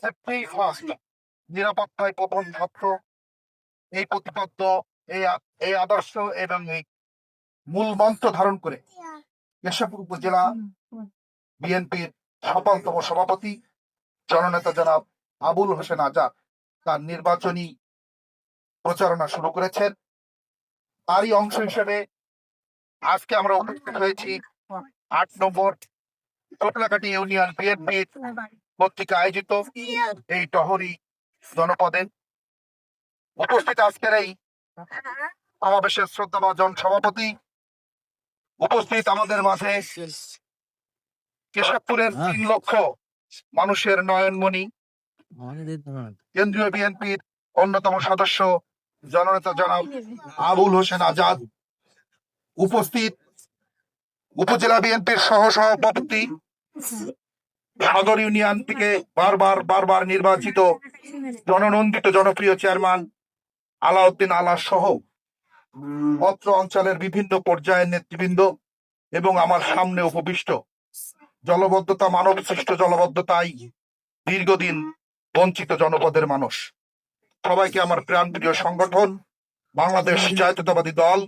Safety first, নিরাপত্তায় প্রথম ছাত্র, এই প্রতিপাদ্য, এই এই আদর্শ এবং এই মূল মন্ত্র ধারণ করে কেশবপুর উপজেলা বিএনপির সফলতম সভাপতি জননেতা জনাব আবুল হোসেন আজাদ তার নির্বাচনী প্রচারণা শুরু করেছেন। তারই অংশ হিসেবে আজকে আমরা উপস্থিত হয়েছি ৮ নম্বর টোটলাকাটি ইউনিয়ন বিএনপির কর্তৃক আয়োজিত এই টহরি জনপদে উপস্থিত আজকের এই সমাবেশের শ্রদ্ধাভাজন সভাপতি, উপস্থিত আমাদের মাঝে কেশবপুরের ৩ লক্ষ মানুষের নয়নমণি, কেন্দ্রীয় বিএনপির অন্যতম সদস্য জননেতা জনাব আবুল হোসেন আজাদ, উপস্থিত উপজেলা বিএনপির সহসভাপতি, সদর ইউনিয়ন থেকে বারবার নির্বাচিত জননন্দিত জনপ্রিয় চেয়ারম্যান আলাউদ্দিন আলা সহ অত্র অঞ্চলের বিভিন্ন পর্যায়ের নেতৃবৃন্দ এবং আমার সামনে উপবিষ্ট জলবদ্ধতা, মানব সৃষ্ট জলবদ্ধতায় দীর্ঘদিন বঞ্চিত জনপদের মানুষ, সবাইকে আমার প্রাণপ্রিয় সংগঠন বাংলাদেশ জাতীয়তাবাদী দল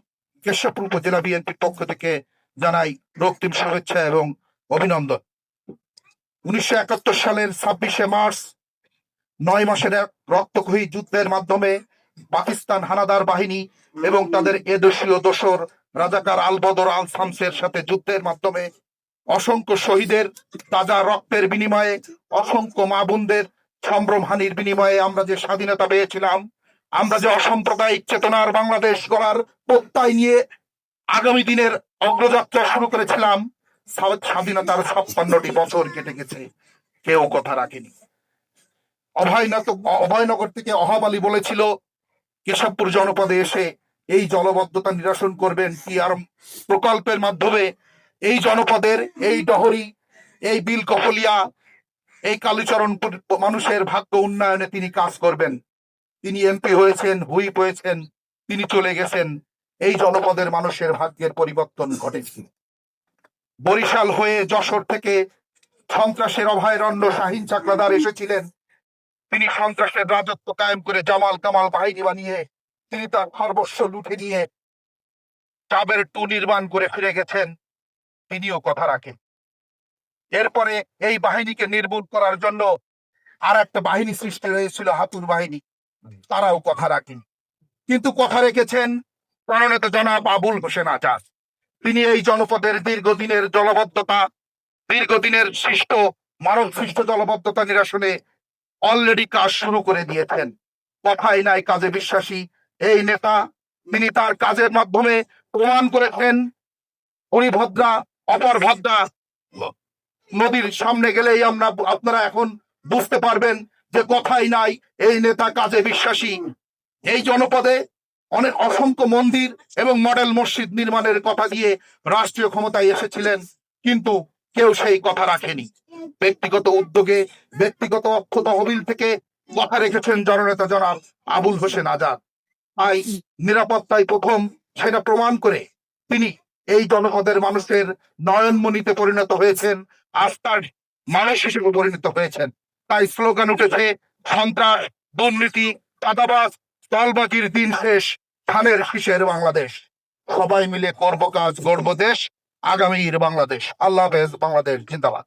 কেশবপুর উপজেলা বিএনপির পক্ষ থেকে জানাই রক্তিম শুভেচ্ছা এবং অভিনন্দন। ১৯৭১ সালের ২৬শে মার্চ ৯ মাসের এক রক্তক্ষয়ী যুদ্ধের মাধ্যমে পাকিস্তান হানাদার বাহিনী এবং তাদের এদেশীয় দোসর রাজাকার আল বদর আল শামসের সাথে যুদ্ধের মাধ্যমে অসংখ্য শহীদের তাজা রক্তের বিনিময়ে, অসংখ্য মা বোনদের সম্ভ্রমহানির বিনিময়ে আমরা যে স্বাধীনতা পেয়েছিলাম, আমরা যে অসাম্প্রদায়িক চেতনার বাংলাদেশ গড়ার প্রত্যয় নিয়ে আগামী দিনের অগ্রযাত্রা শুরু করেছিলাম, স্বাধীনতার ৫৬টি বছর কেটে গেছে, কেউ কথা রাখেনি। অভয়নগর থেকে অহাব আলী বলেছিল কেশবপুর জনপদে এসে এই জলবদ্ধতা নিরসন করবেন কি আর প্রকল্পের মাধ্যমে এই জনপদের এই ডহরি, এই বিল কপলিয়া, এই কালীচরণপুর মানুষের ভাগ্য উন্নয়নে তিনি কাজ করবেন। তিনি এমপি হয়েছেন, হুইপ হয়েছেন, তিনি চলে গেছেন, এই জনপদের মানুষের ভাগ্যের পরিবর্তন ঘটেছে। বরিশাল হয়ে যশোর থেকে সন্ত্রাসের অভয়ারণ্য শাহিন চাকলাদার এসেছিলেন, তিনি সন্ত্রাসের রাজত্ব কায়েম করে জামাল কামাল বাহিনী বানিয়ে তিনি তার সর্বস্ব লুটে নিয়ে চাবের টু নির্মাণ করে ফিরে গেছেন, তিনিও কথা রাখেন। এরপরে এই বাহিনীকে নির্মূল করার জন্য আর একটা বাহিনী সৃষ্টি হয়েছিল, হাতুর বাহিনী, তারাও কথা রাখেন। কিন্তু কথা রেখেছেন প্রণনেতা জনাব আবুল হোসেন আজাদ। তিনি এই জনপদের দীর্ঘদিনের জলবদ্ধতা, দীর্ঘদিনের সৃষ্ট মানব সৃষ্ট জলবদ্ধতা নিরসনে অলরেডি কাজ শুরু করে দিয়েছেন। কথাই নাই কাজে বিশ্বাসী এই নেতা, তিনি তার কাজের মাধ্যমে প্রমাণ করেছেন। হরিভদ্রা অপর ভদ্রা নদীর সামনে গেলেই আপনারা এখন বুঝতে পারবেন যে কথাই নাই এই নেতা কাজে বিশ্বাসী। এই জনপদে অনেক অসংখ্য মন্দির এবং মডেল মসজিদ নির্মাণের কথা দিয়ে রাষ্ট্রীয় ক্ষমতায় এসেছিলেন, কিন্তু কেউ সেই কথা রাখেনি। ব্যক্তিগত উদ্যোগে, ব্যক্তিগত অর্থ তহবিল থেকে কথা রেখেছেন জননেতা জনাব আবুল হোসেন আজাদ। তাই নিরাপত্তায় প্রথম, সেটা প্রমাণ করে তিনি এই জনপদের মানুষের নয়নমণিতে পরিণত হয়েছেন, আস্থার মানুষ হিসেবে পরিণত হয়েছেন। তাই স্লোগান উঠেছে সন্ত্রাস, দুর্নীতি, চাঁদাবাজ, স্থলবাজির দিন শেষ, ধানের শীষের বাংলাদেশ। সবাই মিলে করব কাজ, গড়ব দেশ, আগামীর বাংলাদেশ। আল্লাহ হাফেজ। বাংলাদেশ জিন্দাবাদ।